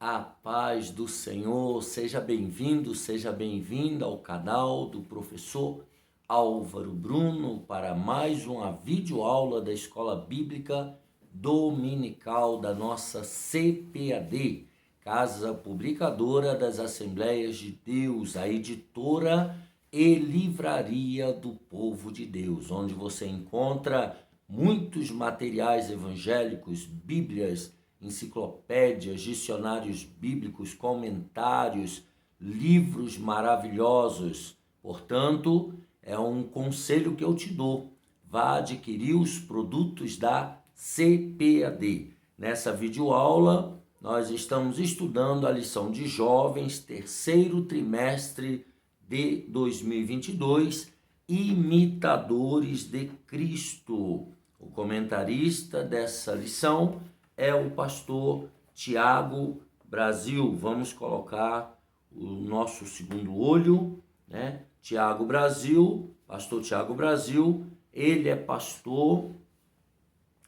A paz do Senhor, seja bem-vindo, seja bem-vinda ao canal do professor Álvaro Bruno para mais uma videoaula da Escola Bíblica Dominical da nossa CPAD, Casa Publicadora das Assembleias de Deus, a editora e livraria do povo de Deus, onde você encontra muitos materiais evangélicos, bíblias, enciclopédias, dicionários bíblicos, comentários, livros maravilhosos. Portanto, é um conselho que eu te dou. Vá adquirir os produtos da CPAD. Nessa videoaula, nós estamos estudando a lição de jovens, terceiro trimestre de 2022, imitadores de Cristo. O comentarista dessa lição é o pastor Tiago Brasil. Vamos colocar o nosso segundo olho, né? Tiago Brasil, pastor Tiago Brasil, ele é pastor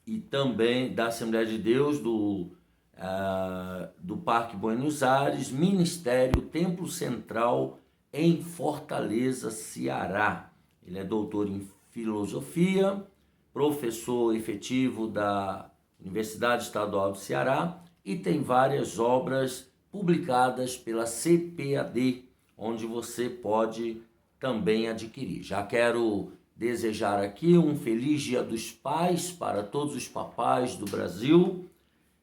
e também da Assembleia de Deus do Parque Buenos Aires, Ministério Templo Central em Fortaleza, Ceará. Ele é doutor em filosofia, professor efetivo da Universidade Estadual do Ceará e tem várias obras publicadas pela CPAD, onde você pode também adquirir. Já quero desejar aqui um feliz Dia dos Pais para todos os papais do Brasil.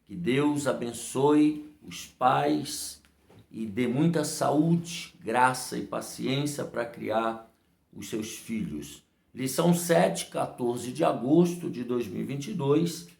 Que Deus abençoe os pais e dê muita saúde, graça e paciência para criar os seus filhos. Lição 7, 14 de agosto de 2022,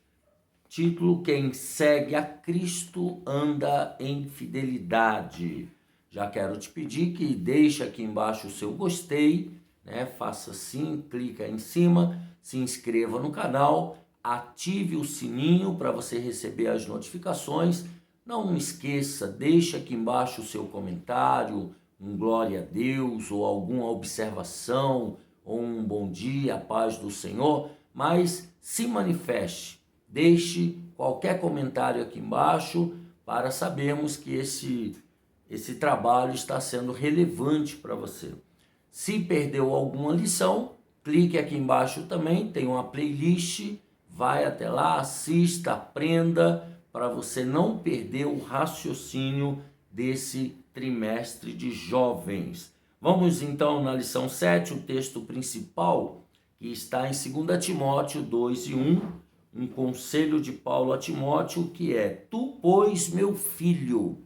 título: Quem segue a Cristo anda em fidelidade. Já quero te pedir que deixe aqui embaixo o seu gostei, né? Faça assim, clica em cima, se inscreva no canal, ative o sininho para você receber as notificações. Não esqueça, deixe aqui embaixo o seu comentário, um glória a Deus, ou alguma observação, ou um bom dia, a paz do Senhor, mas se manifeste. Deixe qualquer comentário aqui embaixo para sabermos que esse trabalho está sendo relevante para você. Se perdeu alguma lição, clique aqui embaixo também, tem uma playlist, vai até lá, assista, aprenda, para você não perder o raciocínio desse trimestre de jovens. Vamos então na lição 7, o texto principal, que está em 2 Timóteo 2:1, um conselho de Paulo a Timóteo, que é: Tu, pois, meu filho,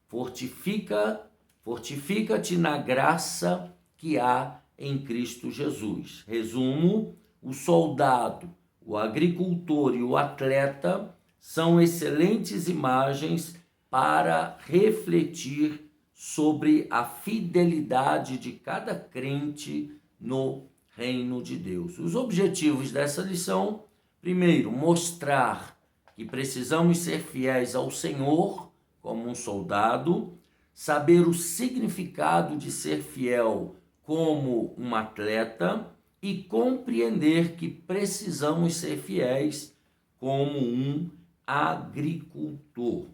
fortifica-te na graça que há em Cristo Jesus. Resumo: o soldado, o agricultor e o atleta são excelentes imagens para refletir sobre a fidelidade de cada crente no reino de Deus. Os objetivos dessa lição: primeiro, mostrar que precisamos ser fiéis ao Senhor como um soldado, saber o significado de ser fiel como um atleta e compreender que precisamos ser fiéis como um agricultor.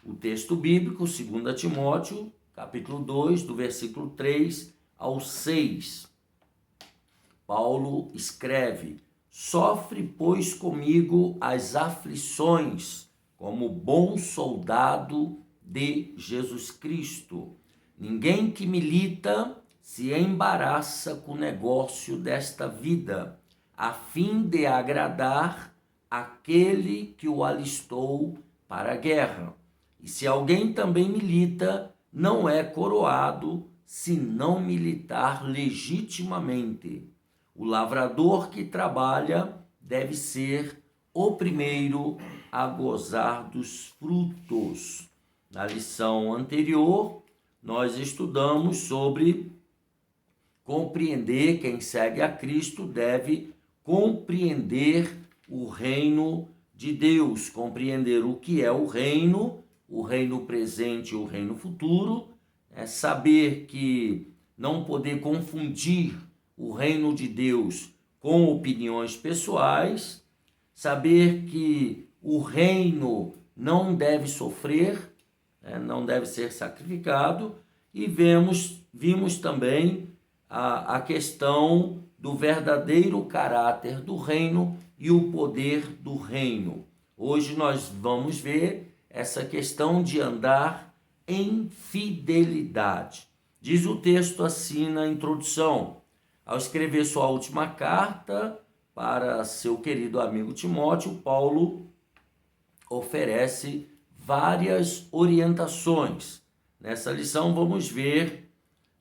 O texto bíblico, 2 Timóteo, capítulo 2, do versículo 3 ao 6. Paulo escreve: Sofre, pois, comigo as aflições, como bom soldado de Jesus Cristo. Ninguém que milita se embaraça com o negócio desta vida, a fim de agradar aquele que o alistou para a guerra. E se alguém também milita, não é coroado se não militar legitimamente. O lavrador que trabalha deve ser o primeiro a gozar dos frutos. Na lição anterior, nós estudamos sobre compreender. Quem segue a Cristo deve compreender o reino de Deus, compreender o que é o reino presente e o reino futuro, saber que não poder confundir o reino de Deus com opiniões pessoais, saber que o reino não deve sofrer, não deve ser sacrificado. E vimos também a questão do verdadeiro caráter do reino e o poder do reino. Hoje nós vamos ver essa questão de andar em fidelidade. Diz o texto assim na introdução: ao escrever sua última carta para seu querido amigo Timóteo, Paulo oferece várias orientações. Nessa lição vamos ver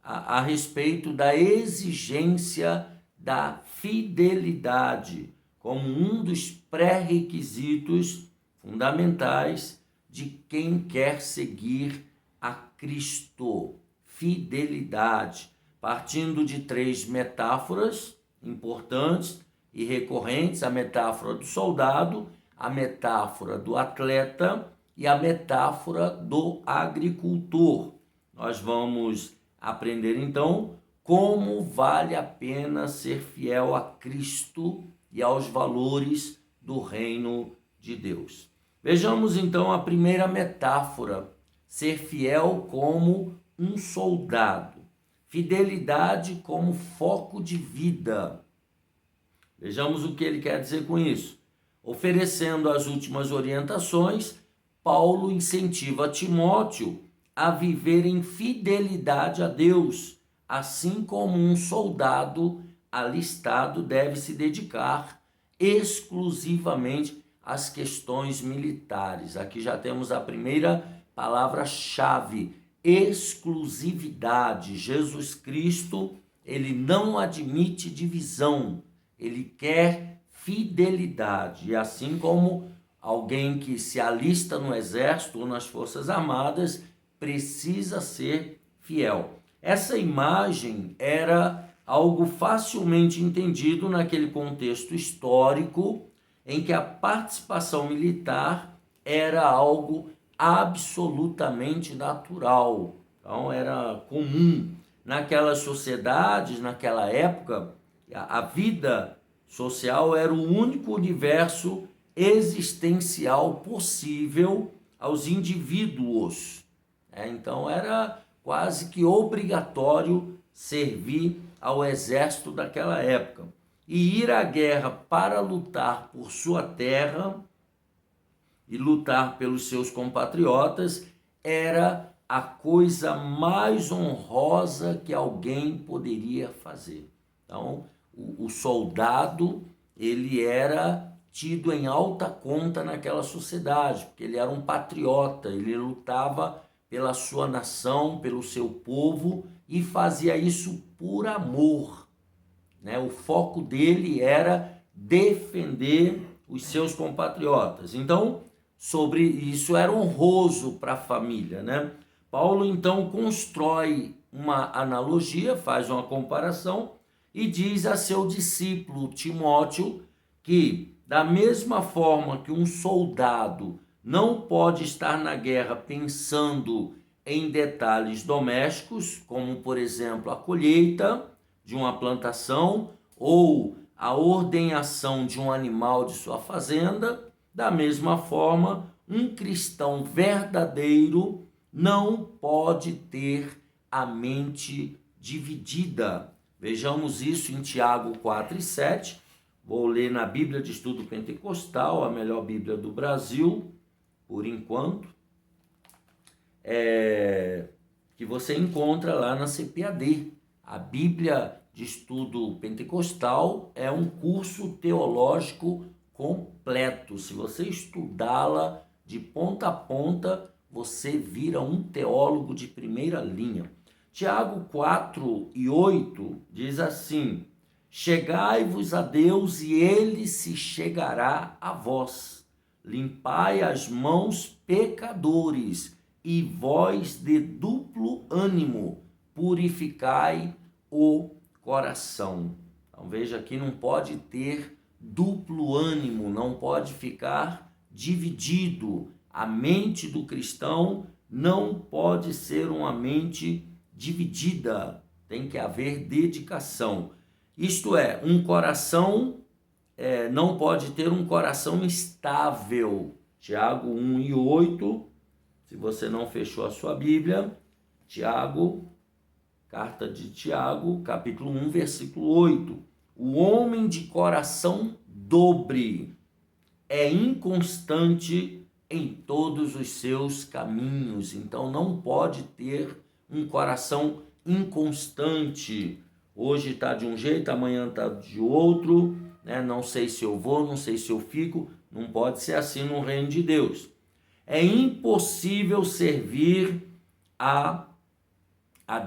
a respeito da exigência da fidelidade como um dos pré-requisitos fundamentais de quem quer seguir a Cristo. Fidelidade, partindo de 3 metáforas importantes e recorrentes: a metáfora do soldado, a metáfora do atleta e a metáfora do agricultor. Nós vamos aprender então como vale a pena ser fiel a Cristo e aos valores do reino de Deus. Vejamos então a primeira metáfora: ser fiel como um soldado. Fidelidade como foco de vida. Vejamos o que ele quer dizer com isso. Oferecendo as últimas orientações, Paulo incentiva Timóteo a viver em fidelidade a Deus, assim como um soldado alistado deve se dedicar exclusivamente às questões militares. Aqui já temos a primeira palavra-chave: exclusividade. Jesus Cristo, ele não admite divisão, ele quer fidelidade. E assim como alguém que se alista no exército ou nas forças armadas precisa ser fiel. Essa imagem era algo facilmente entendido naquele contexto histórico em que a participação militar era algo absolutamente natural. Então era comum naquelas sociedades, naquela época, a vida social era o único universo existencial possível aos indivíduos. Então era quase que obrigatório servir ao exército daquela época e ir à guerra para lutar por sua terra e lutar pelos seus compatriotas era a coisa mais honrosa que alguém poderia fazer. Então, o soldado, ele era tido em alta conta naquela sociedade, porque ele era um patriota, ele lutava pela sua nação, pelo seu povo e fazia isso por amor. O foco dele era defender os seus compatriotas. Então, sobre isso era honroso para a família, Paulo então constrói uma analogia, faz uma comparação e diz a seu discípulo Timóteo que, da mesma forma que um soldado não pode estar na guerra pensando em detalhes domésticos, como por exemplo a colheita de uma plantação ou a ordenhação de um animal de sua fazenda, da mesma forma, um cristão verdadeiro não pode ter a mente dividida. Vejamos isso em Tiago 4:7. Vou ler na Bíblia de Estudo Pentecostal, a melhor Bíblia do Brasil, por enquanto, que você encontra lá na CPAD. A Bíblia de Estudo Pentecostal é um curso teológico completo. Se você estudá-la de ponta a ponta, você vira um teólogo de primeira linha. Tiago 4:8 diz assim: chegai-vos a Deus e ele se chegará a vós. Limpai as mãos, pecadores, e vós de duplo ânimo, purificai o coração. Então veja que não pode ter duplo ânimo, não pode ficar dividido. A mente do cristão não pode ser uma mente dividida, tem que haver dedicação. Isto é, um coração não pode ter um coração instável. Tiago 1:8 Se você não fechou a sua Bíblia, Tiago, carta de Tiago, capítulo 1, versículo 8. O homem de coração dobre é inconstante em todos os seus caminhos. Então não pode ter um coração inconstante. Hoje está de um jeito, amanhã está de outro, né? Não sei se eu vou, não sei se eu fico. Não pode ser assim no reino de Deus. É impossível servir a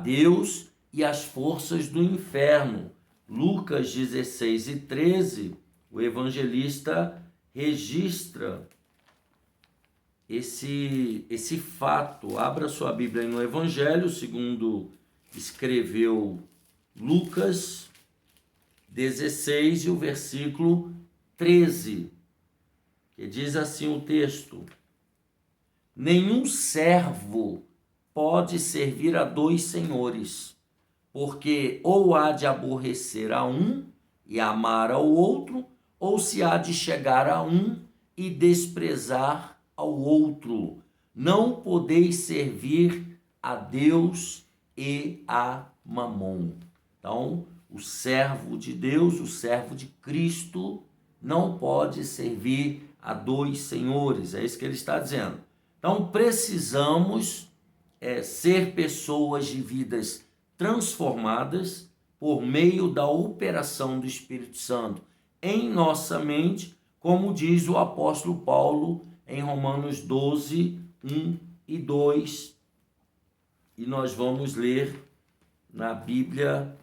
Deus e as forças do inferno. Lucas 16:13, o evangelista registra esse fato. Abra sua Bíblia no Evangelho, segundo escreveu Lucas 16 e o versículo 13, que diz assim o texto: nenhum servo pode servir a dois senhores, porque ou há de aborrecer a um e amar ao outro, ou se há de chegar a um e desprezar ao outro. Não podeis servir a Deus e a Mamon. Então, o servo de Deus, o servo de Cristo, não pode servir a dois senhores. É isso que ele está dizendo. Então, precisamos ser pessoas de vidas transformadas por meio da operação do Espírito Santo em nossa mente, como diz o apóstolo Paulo em Romanos 12, 1 e 2. E nós vamos ler na Bíblia,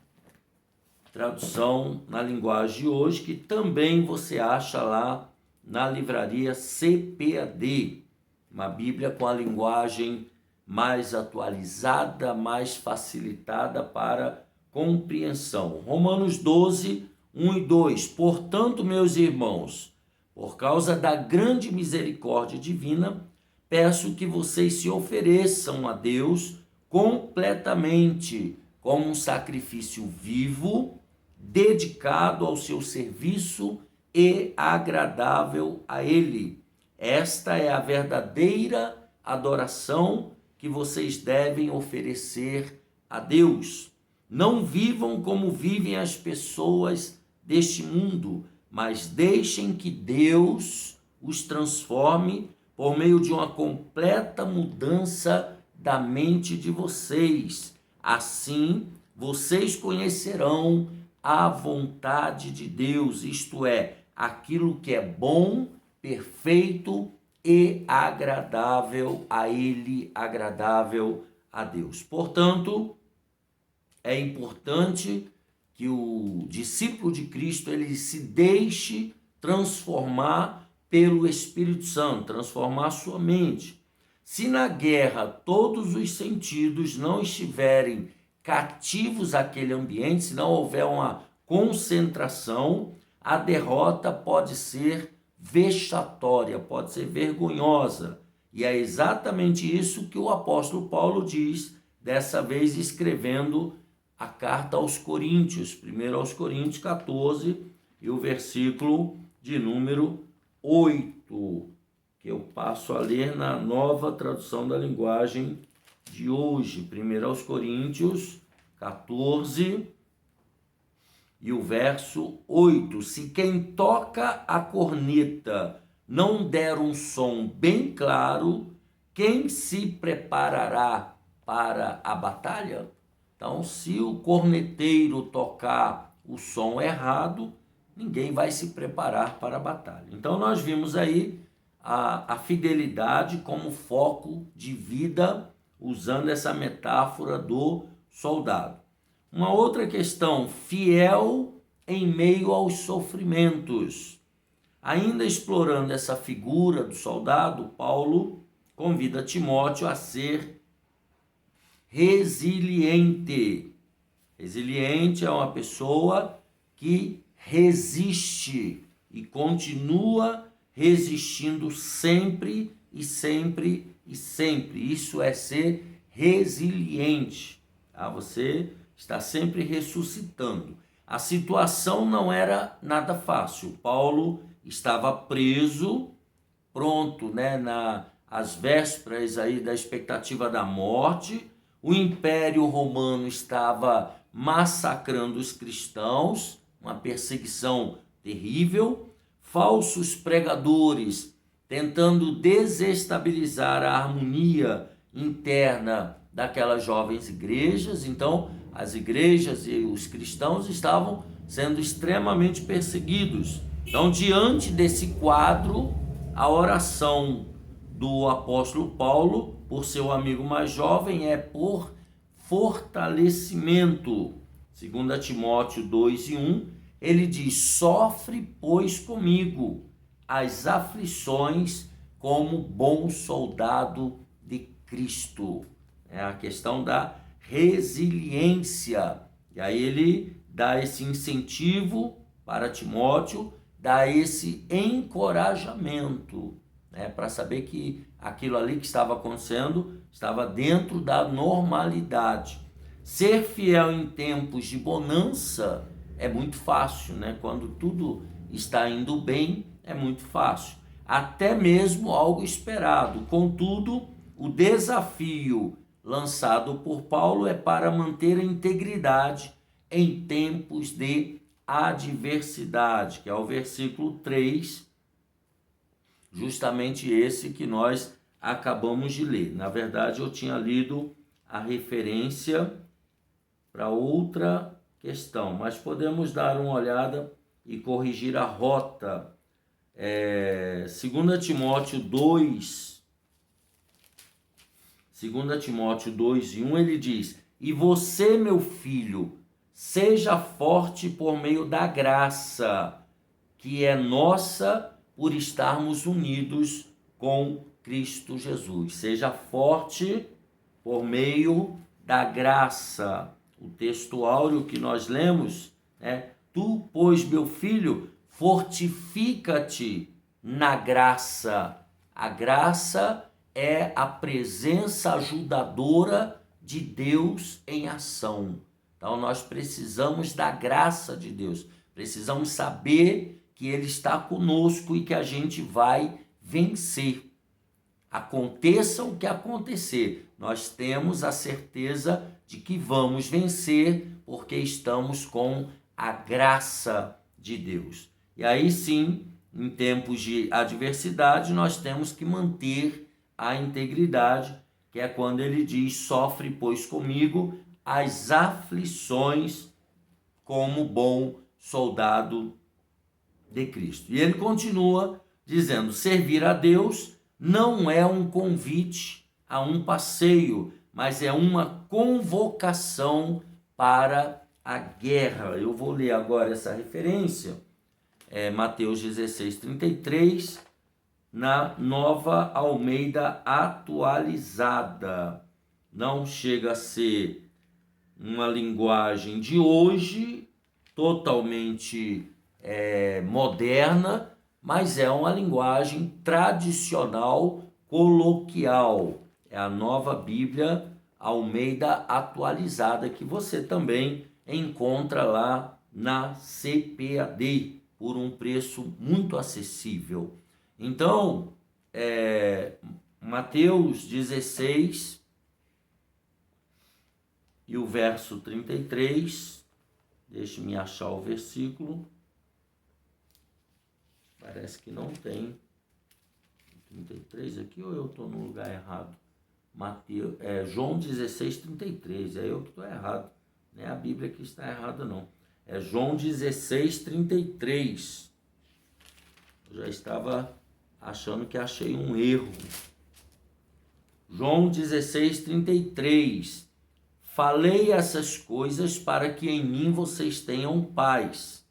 tradução na linguagem de hoje, que também você acha lá na livraria CPAD, uma Bíblia com a linguagem mais atualizada, mais facilitada para compreensão. Romanos 12, 1 e 2. Portanto, meus irmãos, por causa da grande misericórdia divina, peço que vocês se ofereçam a Deus completamente, como um sacrifício vivo, dedicado ao seu serviço e agradável a Ele. Esta é a verdadeira adoração que vocês devem oferecer a Deus. Não vivam como vivem as pessoas deste mundo, mas deixem que Deus os transforme por meio de uma completa mudança da mente de vocês. Assim, vocês conhecerão a vontade de Deus, isto é, aquilo que é bom, perfeito e agradável a Ele, agradável a Deus. Portanto, é importante que o discípulo de Cristo ele se deixe transformar pelo Espírito Santo, transformar a sua mente. Se na guerra todos os sentidos não estiverem cativos àquele ambiente, se não houver uma concentração, a derrota pode ser vexatória, pode ser vergonhosa. E é exatamente isso que o apóstolo Paulo diz, dessa vez escrevendo a carta aos Coríntios, 1 aos Coríntios 14, e o versículo de número 8, que eu passo a ler na nova tradução da linguagem de hoje. 1 aos Coríntios 14, e o verso 8. Se quem toca a corneta não der um som bem claro, quem se preparará para a batalha? Então, se o corneteiro tocar o som errado, ninguém vai se preparar para a batalha. Então, nós vimos aí a fidelidade como foco de vida, usando essa metáfora do soldado. Uma outra questão, fiel em meio aos sofrimentos. Ainda explorando essa figura do soldado, Paulo convida Timóteo a ser resiliente. Resiliente é uma pessoa que resiste e continua resistindo sempre e sempre e sempre. Isso é ser resiliente. Tá? Você está sempre ressuscitando. A situação não era nada fácil. Paulo estava preso, pronto, às vésperas aí da expectativa da morte. O Império Romano estava massacrando os cristãos, uma perseguição terrível. Falsos pregadores tentando desestabilizar a harmonia interna daquelas jovens igrejas. Então, as igrejas e os cristãos estavam sendo extremamente perseguidos. Então, diante desse quadro, a oração do apóstolo Paulo, por seu amigo mais jovem, é por fortalecimento. 2 Timóteo 2:1, ele diz: sofre, pois, comigo as aflições como bom soldado de Cristo. É a questão da resiliência. E aí ele dá esse incentivo para Timóteo, dá esse encorajamento, né, para saber que aquilo ali que estava acontecendo estava dentro da normalidade. Ser fiel em tempos de bonança é muito fácil, né? Quando tudo está indo bem, é muito fácil. Até mesmo algo esperado. Contudo, o desafio lançado por Paulo é para manter a integridade em tempos de adversidade, que é o versículo 3, justamente esse que nós acabamos de ler. Na verdade, eu tinha lido a referência para outra questão, mas podemos dar uma olhada e corrigir a rota. 2 Timóteo 2:1, ele diz: e você, meu filho, seja forte por meio da graça que é nossa por estarmos unidos com Cristo Jesus. Seja forte por meio da graça. O texto áureo que nós lemos é: tu, pois, meu filho, fortifica-te na graça. A graça é a presença ajudadora de Deus em ação. Então nós precisamos da graça de Deus. Precisamos saber que Ele está conosco e que a gente vai vencer. Aconteça o que acontecer, nós temos a certeza de que vamos vencer, porque estamos com a graça de Deus. E aí sim, em tempos de adversidade, nós temos que manter a integridade, que é quando ele diz: sofre, pois, comigo as aflições como bom soldado de Cristo. E ele continua dizendo: servir a Deus não é um convite a um passeio, mas é uma convocação para a guerra. Eu vou ler agora essa referência, Mateus 16:33, na Nova Almeida Atualizada. Não chega a ser uma linguagem de hoje, totalmente moderna, mas é uma linguagem tradicional, coloquial. É a Nova Bíblia Almeida Atualizada, que você também encontra lá na CPAD, por um preço muito acessível. Então, Mateus 16 e o verso 33, deixe-me achar o versículo. Parece que não tem 33 aqui, ou eu estou no lugar errado? João 16:33, é eu que estou errado, não é a Bíblia que está errada não. É João 16:33. Eu já estava achando que achei um erro. João 16:33. Falei essas coisas para que em mim vocês tenham paz.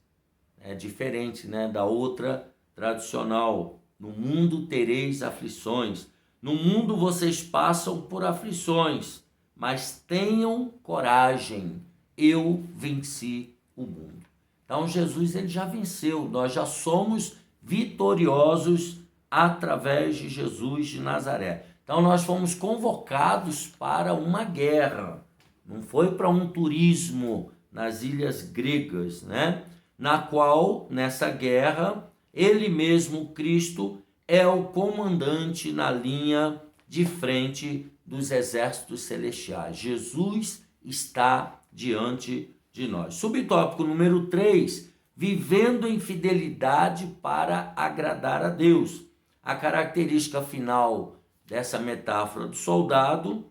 É diferente, né, da outra tradicional. No mundo tereis aflições. No mundo vocês passam por aflições, mas tenham coragem. Eu venci o mundo. Então Jesus, ele já venceu. Nós já somos vitoriosos através de Jesus de Nazaré. Então nós fomos convocados para uma guerra. Não foi para um turismo nas ilhas gregas, né? Na qual, nessa guerra, ele mesmo, Cristo, é o comandante na linha de frente dos exércitos celestiais. Jesus está diante de nós. Subtópico número 3, vivendo em fidelidade para agradar a Deus. A característica final dessa metáfora do soldado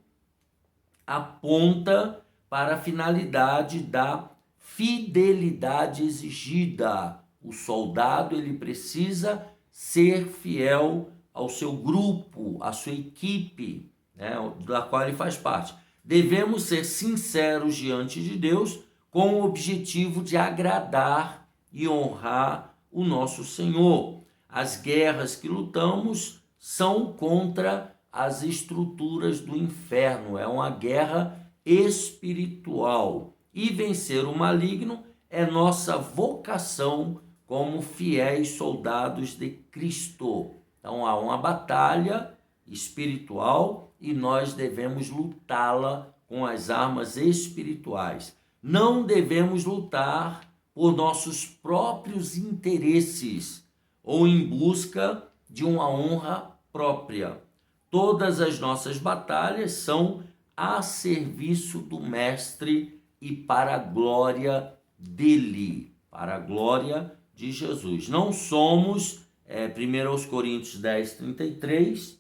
aponta para a finalidade da fidelidade exigida. O soldado, ele precisa ser fiel ao seu grupo, à sua equipe, né, da qual ele faz parte. Devemos ser sinceros diante de Deus com o objetivo de agradar e honrar o nosso Senhor. As guerras que lutamos são contra as estruturas do inferno, é uma guerra espiritual. E vencer o maligno é nossa vocação como fiéis soldados de Cristo. Então há uma batalha espiritual e nós devemos lutá-la com as armas espirituais. Não devemos lutar por nossos próprios interesses ou em busca de uma honra própria. Todas as nossas batalhas são a serviço do Mestre e para a glória dele, para a glória de Jesus. Não somos, 1 Coríntios 10, 33,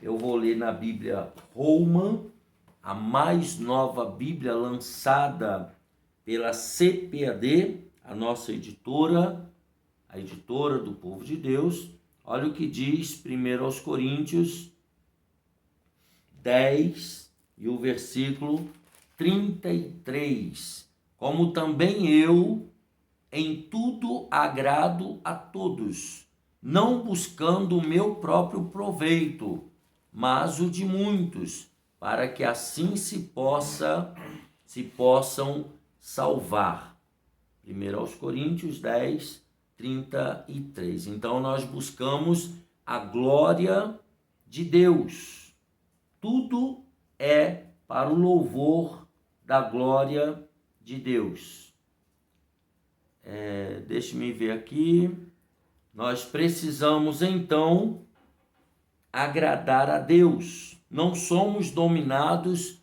eu vou ler na Bíblia Holman, a mais nova Bíblia lançada pela CPAD, a nossa editora, a editora do povo de Deus. Olha o que diz 1 Coríntios 10 e o versículo 33. Como também eu, em tudo agrado a todos, não buscando o meu próprio proveito, mas o de muitos, para que assim se possam salvar. 1 Coríntios 10, 33. Então nós buscamos a glória de Deus. Tudo é para o louvor da glória de Deus. Deixe-me ver aqui. Nós precisamos então agradar a Deus. Não somos dominados,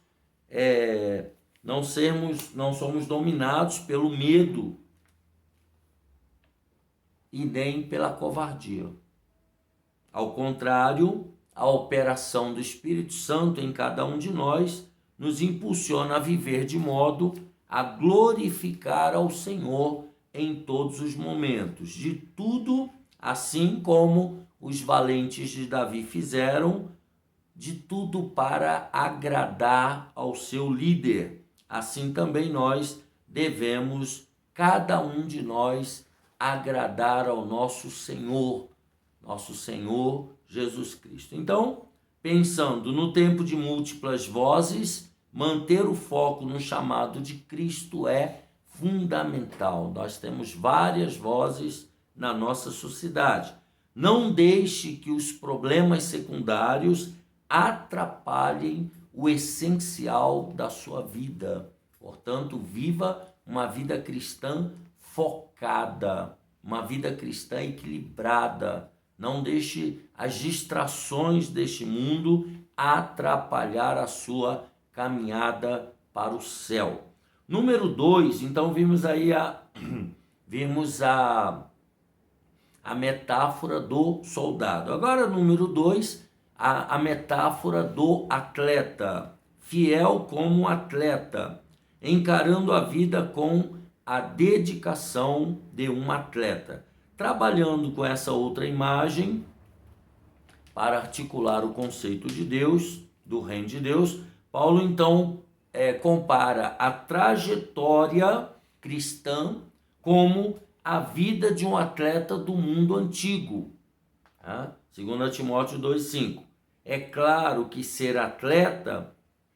não somos dominados pelo medo e nem pela covardia. Ao contrário, a operação do Espírito Santo em cada um de nós nos impulsiona a viver de modo a glorificar ao Senhor em todos os momentos. De tudo, assim como os valentes de Davi fizeram, de tudo para agradar ao seu líder. Assim também nós devemos, cada um de nós, agradar ao nosso Senhor Jesus Cristo. Então, pensando no tempo de múltiplas vozes, manter o foco no chamado de Cristo é fundamental. Nós temos várias vozes na nossa sociedade. Não deixe que os problemas secundários atrapalhem o essencial da sua vida. Portanto, viva uma vida cristã focada, uma vida cristã equilibrada. Não deixe as distrações deste mundo atrapalhar a sua caminhada para o céu. Número 2, então vimos aí a metáfora do soldado. Agora, número 2, a metáfora do atleta, fiel como atleta, encarando a vida com a dedicação de um atleta. Trabalhando com essa outra imagem, para articular o conceito de Deus, do reino de Deus, Paulo então compara a trajetória cristã como a vida de um atleta do mundo antigo. 2 Timóteo 2,5. É claro que ser atleta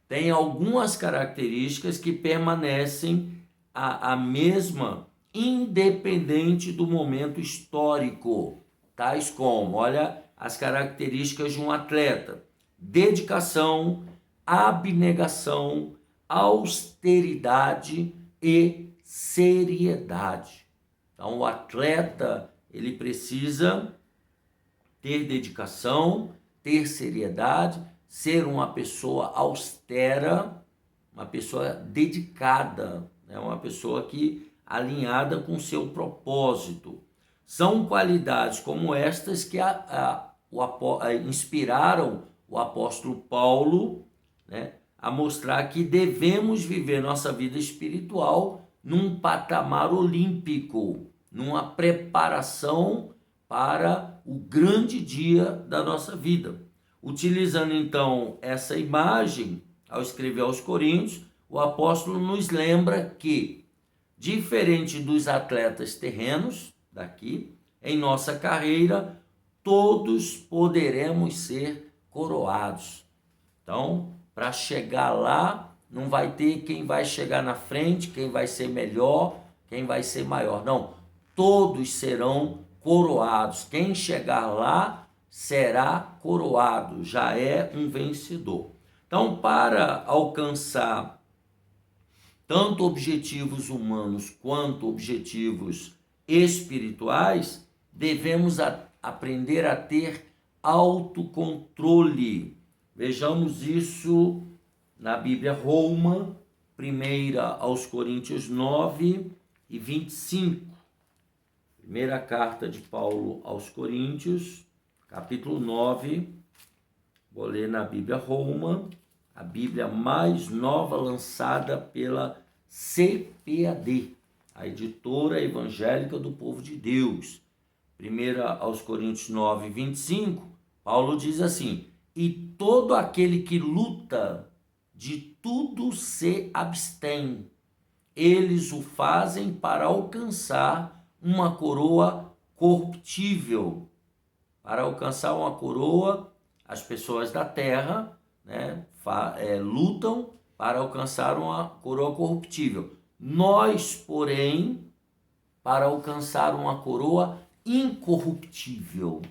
tem algumas características que permanecem a mesma, independente do momento histórico, tais como, olha as características de um atleta: dedicação, abnegação, austeridade e seriedade. Então, o atleta, ele precisa ter dedicação, ter seriedade, ser uma pessoa austera, uma pessoa dedicada, né? Uma pessoa que alinhada com seu propósito. São qualidades como estas que inspiraram o apóstolo Paulo, né, a mostrar que devemos viver nossa vida espiritual num patamar olímpico, numa preparação para o grande dia da nossa vida. Utilizando então essa imagem, ao escrever aos Coríntios, o apóstolo nos lembra que, diferente dos atletas terrenos daqui, em nossa carreira, todos poderemos ser coroados. Então, para chegar lá, não vai ter quem vai chegar na frente, quem vai ser melhor, quem vai ser maior. Não, todos serão coroados. Quem chegar lá será coroado, já é um vencedor. Então, para alcançar tanto objetivos humanos quanto objetivos espirituais, devemos aprender a ter autocontrole. Vejamos isso na Bíblia Roma, 1 aos Coríntios 9 e 25. Primeira carta de Paulo aos Coríntios, capítulo 9. Vou ler na Bíblia Roma, a Bíblia mais nova lançada pela CPAD, a editora evangélica do povo de Deus. 1 aos Coríntios 9, 25, Paulo diz assim: e todo aquele que luta, de tudo se abstém. Eles o fazem para alcançar uma coroa corruptível. Para alcançar uma coroa, as pessoas da terra, né, lutam para alcançar uma coroa corruptível. Nós, porém, para alcançar uma coroa incorruptível,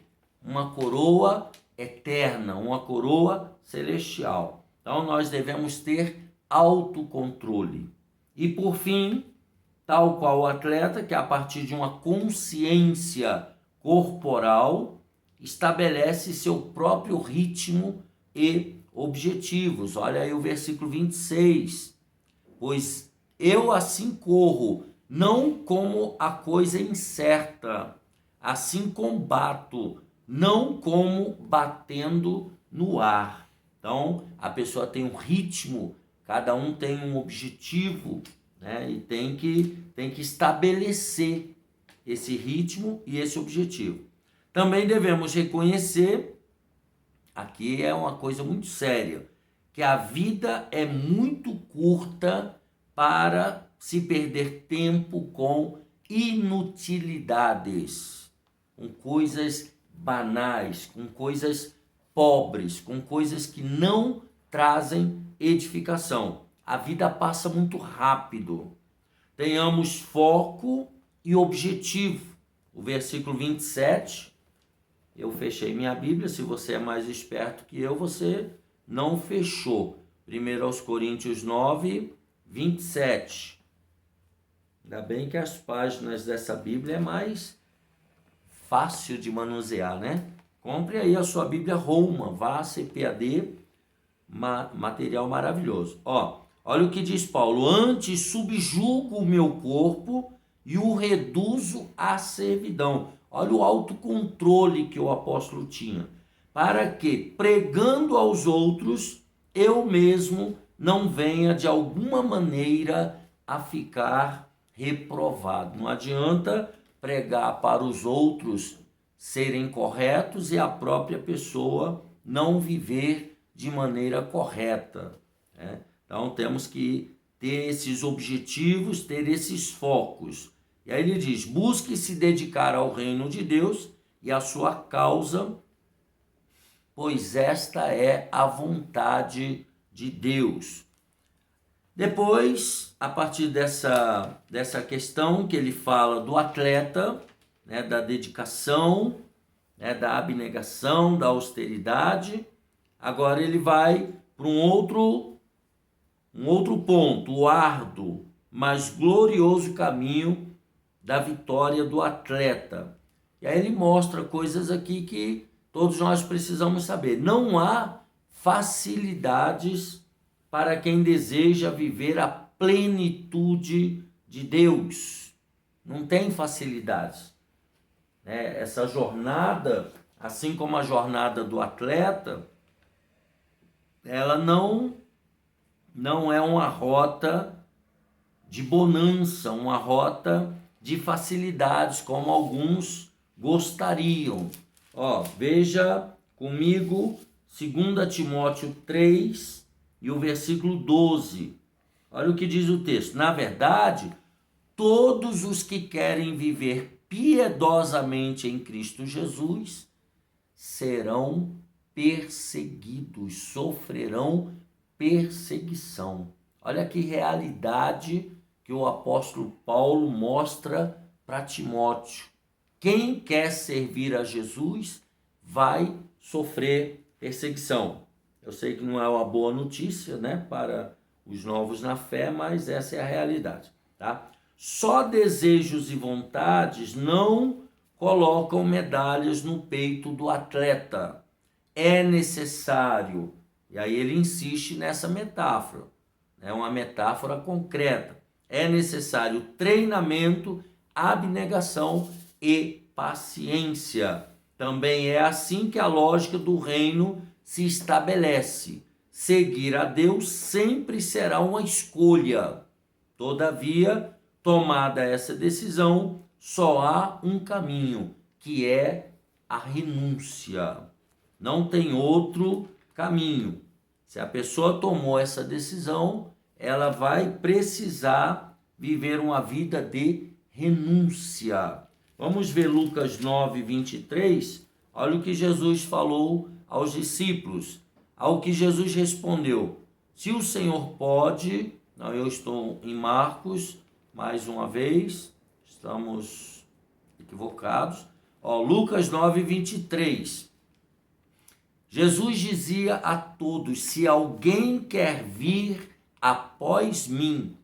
uma coroa eterna, uma coroa celestial. Então, nós devemos ter autocontrole. E, por fim, tal qual o atleta, que a partir de uma consciência corporal, estabelece seu próprio ritmo e objetivos. Olha aí o versículo 26. Pois eu assim corro, não como a coisa incerta, assim combato, não como batendo no ar. Então, a pessoa tem um ritmo, cada um tem um objetivo, né? E tem que estabelecer esse ritmo e esse objetivo. Também devemos reconhecer, aqui é uma coisa muito séria, que a vida é muito curta para se perder tempo com inutilidades, com coisas banais, com coisas pobres, com coisas que não trazem edificação. A vida passa muito rápido. Tenhamos foco e objetivo. O versículo 27, eu fechei minha Bíblia, se você é mais esperto que eu, você não fechou. 1 aos Coríntios 9, 27. Ainda bem que as páginas dessa Bíblia é mais fácil de manusear, né? Compre aí a sua Bíblia Roma, vá a CPAD, material maravilhoso. Olha o que diz Paulo: antes subjugo o meu corpo e o reduzo à servidão. Olha o autocontrole que o apóstolo tinha. Para que, pregando aos outros, eu mesmo não venha de alguma maneira a ficar reprovado. Não adianta pregar para os outros serem corretos e a própria pessoa não viver de maneira correta, né? Então temos que ter esses objetivos, ter esses focos. E aí ele diz: busque se dedicar ao reino de Deus e à sua causa, pois esta é a vontade de Deus. Depois, a partir dessa questão que ele fala do atleta, né, da dedicação, né, da abnegação, da austeridade, agora ele vai para um outro ponto, o árduo, mas glorioso caminho da vitória do atleta. E aí ele mostra coisas aqui que todos nós precisamos saber, não há facilidades para quem deseja viver a plenitude de Deus. Não tem facilidades. Essa jornada, assim como a jornada do atleta, ela não é uma rota de bonança, uma rota de facilidades, como alguns gostariam. Veja comigo 2 Timóteo 3 e o versículo 12. Olha o que diz o texto. Na verdade, todos os que querem viver piedosamente em Cristo Jesus serão perseguidos, sofrerão perseguição. Olha que realidade que o apóstolo Paulo mostra para Timóteo. Quem quer servir a Jesus vai sofrer perseguição. Eu sei que não é uma boa notícia, para os novos na fé, mas essa é a realidade, tá? Só desejos e vontades não colocam medalhas no peito do atleta. É necessário, e aí ele insiste nessa metáfora, é uma metáfora concreta. É necessário treinamento, abnegação e paciência. Também é assim que a lógica do reino se estabelece. Seguir a Deus sempre será uma escolha. Todavia, tomada essa decisão, só há um caminho, que é a renúncia. Não tem outro caminho. Se a pessoa tomou essa decisão, ela vai precisar viver uma vida de renúncia. Vamos ver Lucas 9, 23. Olha o que Jesus falou aos discípulos. Ao que Jesus respondeu: se o Senhor pode... Não, eu estou em Marcos, mais uma vez, estamos equivocados. Lucas 9, 23. Jesus dizia a todos: se alguém quer vir após mim,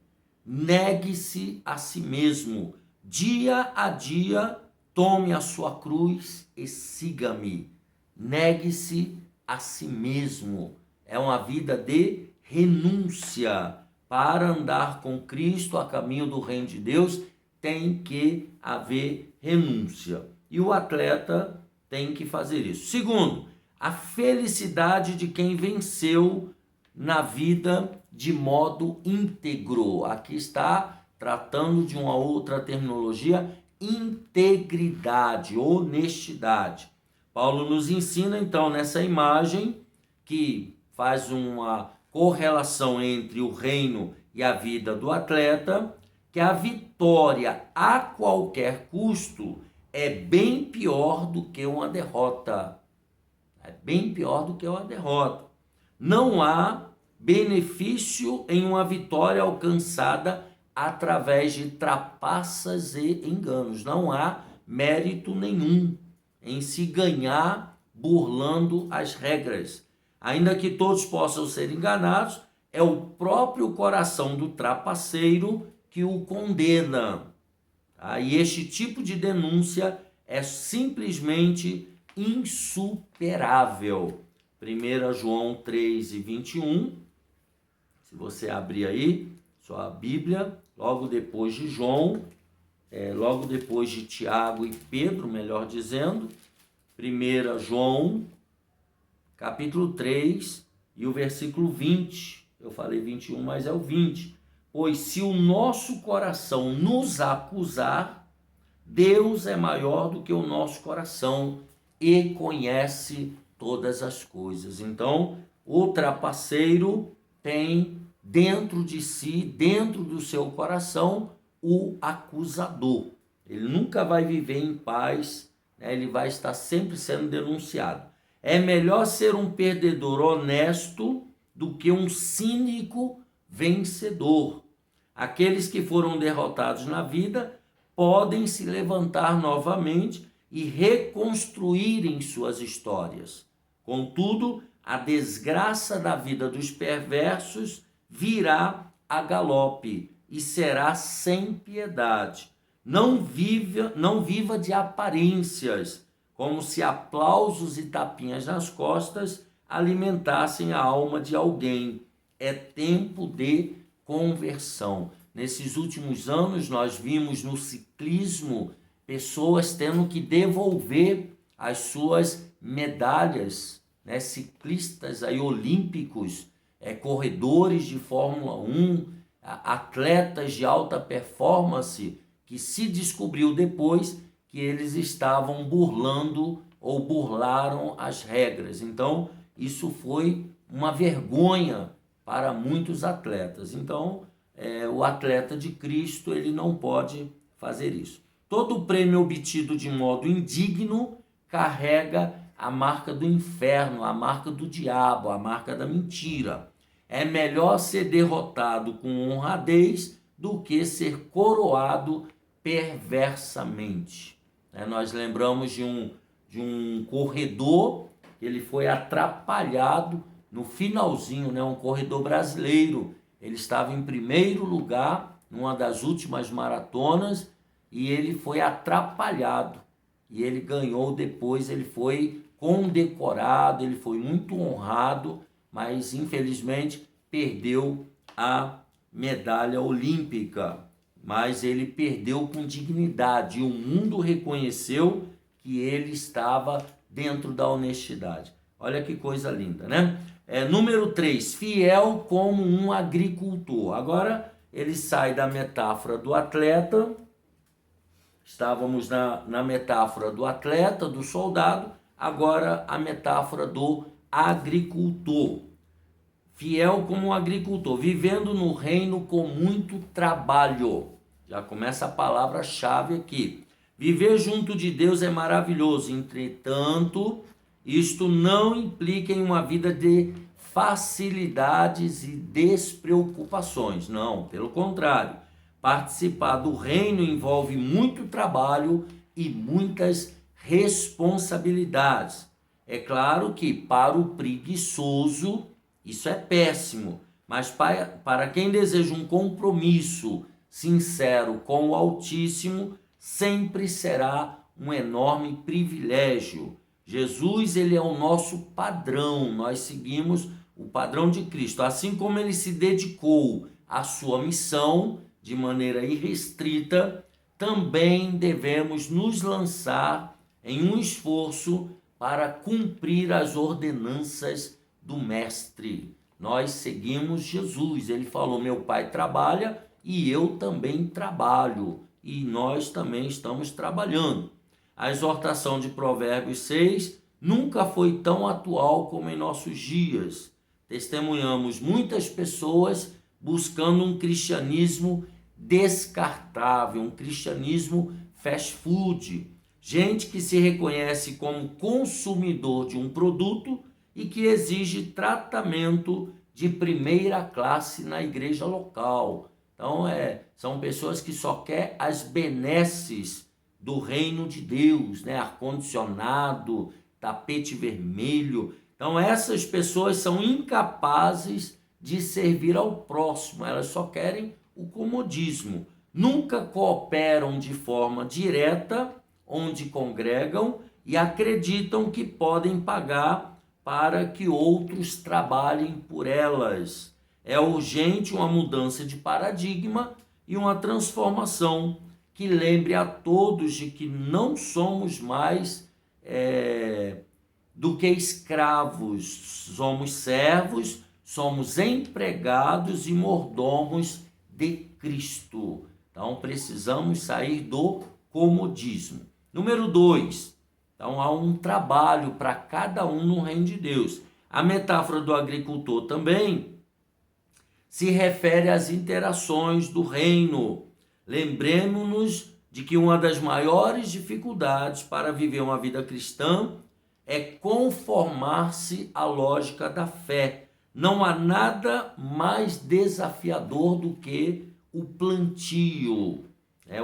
negue-se a si mesmo, dia a dia, tome a sua cruz e siga-me. Negue-se a si mesmo. É uma vida de renúncia. Para andar com Cristo a caminho do reino de Deus, tem que haver renúncia. E o atleta tem que fazer isso. Segundo, a felicidade de quem venceu na vida de modo íntegro. Aqui está tratando de uma outra terminologia: integridade, honestidade. Paulo nos ensina então nessa imagem, que faz uma correlação entre o reino e a vida do atleta, que a vitória a qualquer custo é bem pior do que uma derrota. É bem pior do que uma derrota. Não há benefício em uma vitória alcançada através de trapaças e enganos. Não há mérito nenhum em se ganhar burlando as regras. Ainda que todos possam ser enganados, é o próprio coração do trapaceiro que o condena. E este tipo de denúncia é simplesmente insuperável. 1 João 3 e 21, se você abrir aí sua Bíblia, logo depois de João, logo depois de Tiago e Pedro, melhor dizendo, 1 João, capítulo 3 e o versículo 20, eu falei 21, mas é o 20. Pois se o nosso coração nos acusar, Deus é maior do que o nosso coração e conhece todas as coisas. Então, o trapaceiro tem dentro de si, dentro do seu coração, o acusador. Ele nunca vai viver em paz, ele vai estar sempre sendo denunciado. É melhor ser um perdedor honesto do que um cínico vencedor. Aqueles que foram derrotados na vida podem se levantar novamente e reconstruírem suas histórias. Contudo, a desgraça da vida dos perversos virá a galope e será sem piedade. Não viva de aparências, como se aplausos e tapinhas nas costas alimentassem a alma de alguém. É tempo de conversão. Nesses últimos anos, nós vimos no ciclismo pessoas tendo que devolver as suas medalhas, né? Ciclistas aí olímpicos, corredores de Fórmula 1, atletas de alta performance, que se descobriu depois que eles estavam burlando ou burlaram as regras. Então, isso foi uma vergonha para muitos atletas. Então, o atleta de Cristo, ele não pode fazer isso. Todo prêmio obtido de modo indigno carrega a marca do inferno, a marca do diabo, a marca da mentira. É melhor ser derrotado com honradez do que ser coroado perversamente. Nós lembramos de um corredor, ele foi atrapalhado no finalzinho, um corredor brasileiro. Ele estava em primeiro lugar numa das últimas maratonas e ele foi atrapalhado. E ele ganhou depois, ele foi condecorado, ele foi muito honrado, mas infelizmente perdeu a medalha olímpica. Mas ele perdeu com dignidade e o mundo reconheceu que ele estava dentro da honestidade. Olha que coisa linda, né? Número 3, fiel como um agricultor. Agora ele sai da metáfora do atleta, estávamos na metáfora do atleta, do soldado, agora a metáfora do agricultor. Fiel como um agricultor, vivendo no reino com muito trabalho. Já começa a palavra-chave aqui. Viver junto de Deus é maravilhoso, entretanto, isto não implica em uma vida de facilidades e despreocupações. Não, pelo contrário. Participar do reino envolve muito trabalho e muitas responsabilidades. É claro que para o preguiçoso isso é péssimo, mas para quem deseja um compromisso sincero com o Altíssimo, sempre será um enorme privilégio. Jesus, ele é o nosso padrão, nós seguimos o padrão de Cristo. Assim como ele se dedicou à sua missão de maneira irrestrita, também devemos nos lançar em um esforço para cumprir as ordenanças do Mestre. Nós seguimos Jesus, ele falou, meu Pai trabalha e eu também trabalho, e nós também estamos trabalhando. A exortação de Provérbios 6 nunca foi tão atual como em nossos dias. Testemunhamos muitas pessoas buscando um cristianismo descartável, um cristianismo fast food. Gente que se reconhece como consumidor de um produto e que exige tratamento de primeira classe na igreja local. Então, são pessoas que só querem as benesses do reino de Deus, ar-condicionado, tapete vermelho. Então, essas pessoas são incapazes de servir ao próximo, elas só querem o comodismo. Nunca cooperam de forma direta onde congregam e acreditam que podem pagar para que outros trabalhem por elas. É urgente uma mudança de paradigma e uma transformação que lembre a todos de que não somos mais do que escravos, somos servos, somos empregados e mordomos de Cristo. Então precisamos sair do comodismo. Número 2, então há um trabalho para cada um no reino de Deus. A metáfora do agricultor também se refere às interações do reino. Lembremos-nos de que uma das maiores dificuldades para viver uma vida cristã é conformar-se à lógica da fé. Não há nada mais desafiador do que o plantio.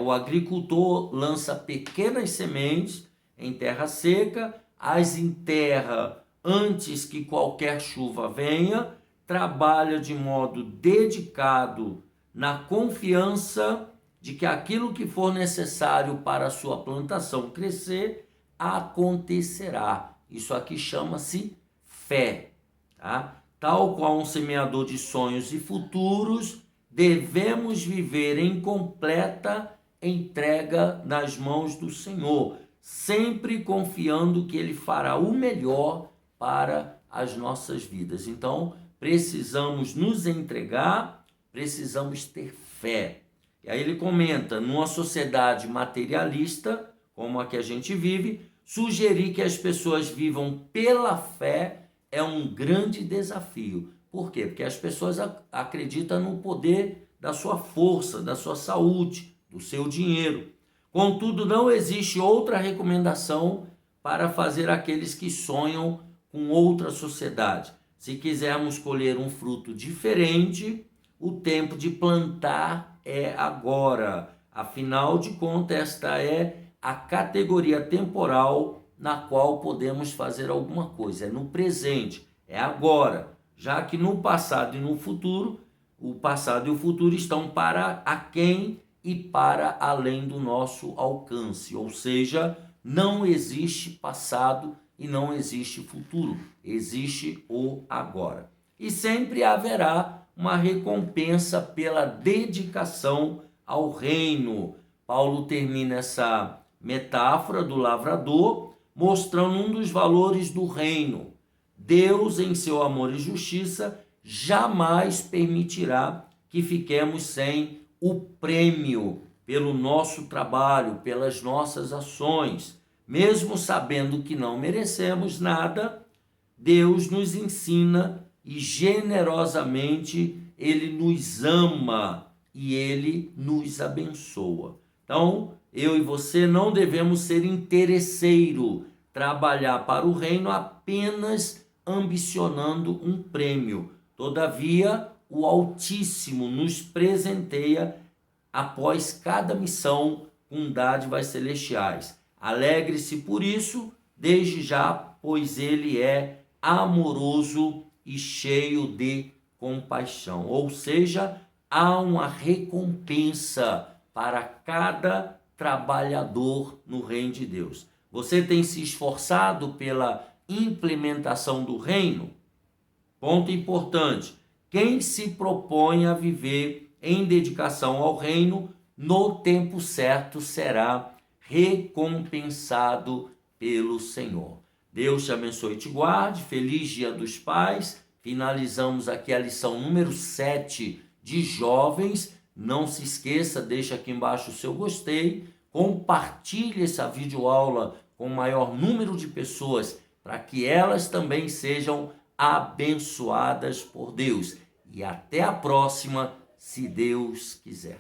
O agricultor lança pequenas sementes em terra seca, as enterra antes que qualquer chuva venha, trabalha de modo dedicado na confiança de que aquilo que for necessário para a sua plantação crescer acontecerá. Isso aqui chama-se fé, tá? Tal qual um semeador de sonhos e futuros, devemos viver em completa entrega nas mãos do Senhor, sempre confiando que Ele fará o melhor para as nossas vidas. Então, precisamos nos entregar, precisamos ter fé. E aí ele comenta, numa sociedade materialista, como a que a gente vive, sugerir que as pessoas vivam pela fé é um grande desafio. Por quê? Porque as pessoas acreditam no poder da sua força, da sua saúde, do seu dinheiro. Contudo, não existe outra recomendação para fazer aqueles que sonham com outra sociedade. Se quisermos colher um fruto diferente, o tempo de plantar é agora. Afinal de contas, esta é a categoria temporal na qual podemos fazer alguma coisa. É no presente, é agora. Já que no passado e no futuro, o passado e o futuro estão para aquém e para além do nosso alcance. Ou seja, não existe passado e não existe futuro. Existe o agora. E sempre haverá uma recompensa pela dedicação ao reino. Paulo termina essa metáfora do lavrador mostrando um dos valores do reino. Deus, em seu amor e justiça, jamais permitirá que fiquemos sem o prêmio pelo nosso trabalho, pelas nossas ações. Mesmo sabendo que não merecemos nada, Deus nos ensina e generosamente Ele nos ama e Ele nos abençoa. Então, eu e você não devemos ser interesseiro, trabalhar para o reino apenas ambicionando um prêmio. Todavia, o Altíssimo nos presenteia após cada missão com dádivas celestiais. Alegre-se por isso, desde já, pois Ele é amoroso e cheio de compaixão. Ou seja, há uma recompensa para cada trabalhador no reino de Deus. Você tem se esforçado pela implementação do reino? Ponto importante. Quem se propõe a viver em dedicação ao reino, no tempo certo será recompensado pelo Senhor. Deus te abençoe e te guarde. Feliz Dia dos Pais. Finalizamos aqui a lição número 7 de jovens. Não se esqueça, deixa aqui embaixo o seu gostei. Compartilhe essa videoaula com o maior número de pessoas para que elas também sejam abençoadas por Deus. E até a próxima, se Deus quiser.